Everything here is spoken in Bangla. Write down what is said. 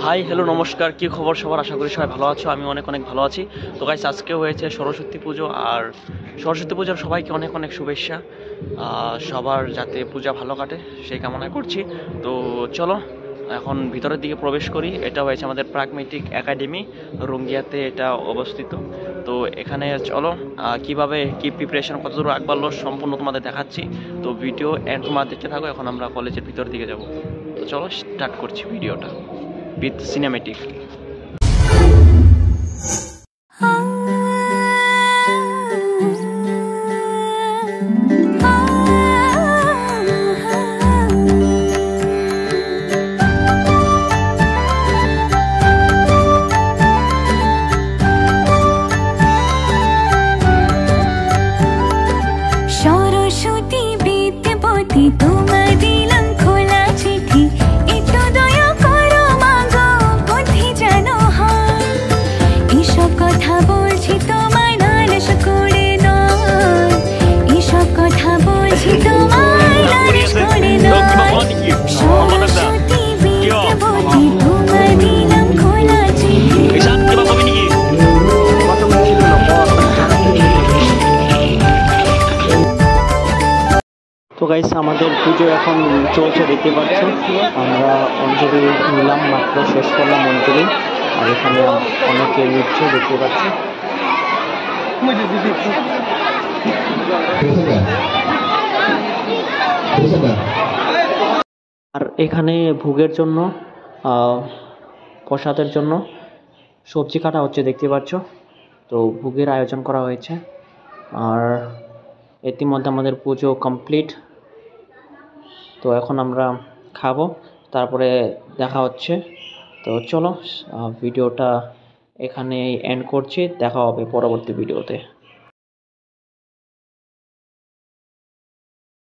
হাই হ্যালো নমস্কার, কি খবর সবার? আশা করি সবাই ভালো আছো। আমি অনেক ভালো আছি। তো গাইস, আজকে হয়েছে সরস্বতী পুজো, আর সরস্বতী পুজোর সবাইকে অনেক শুভেচ্ছা। সবার যাতে পূজা ভালো কাটে সেই কামনা করছি। তো চলো এখন ভিতরের দিকে প্রবেশ করি। এটা হয়েছে আমাদের প্রাগমেটিক একাডেমি, রঙ্গিয়াতে এটা অবস্থিত। তো এখানে চলো কিভাবে কি প্রিপারেশন কতদূর আগ বাড়লো সম্পূর্ণ তোমাদের দেখাচ্ছি। তো ভিডিও এন্ড তোমরা দেখতে থাকো। এখন আমরা কলেজের ভিতর দিকে যাব। তো চলো স্টার্ট করছি ভিডিওটা with cinematic. সরস্বতী বিদ্যাপতি তোমায় দিলাম খোলা চিঠি, একটু দয়া করো মাগো, বুদ্ধি যেন হয়। এসব কথা বলছি তোমায় নালিশ করে নয়, এসব কথা বলছি তোমায় নালিশ করে নয়। সরস্বতী বিদ্যাপতি তোমায় দিলাম খোলা চিঠি। তো গাইস, আমাদের পুজো এখন চলছে, দেখতে পাচ্ছ। আমরা অঞ্জলি নিলাম, মাত্র শেষ করলাম অঞ্জলি। আর এখানে অনেকে নিচ্ছে, দেখতে পাচ্ছি। আর এখানে ভোগের জন্য প্রসাদের জন্য সবজি কাটা হচ্ছে, দেখতে পাচ্ছ। তো ভোগের আয়োজন করা হয়েছে। আর ইতিমধ্যে আমাদের পুজো কমপ্লিট। তো এখন আমরা খাবো, তারপরে দেখা হচ্ছে। তো চলো ভিডিওটা এখানে এন্ড করছি, দেখা হবে পরবর্তী ভিডিওতে।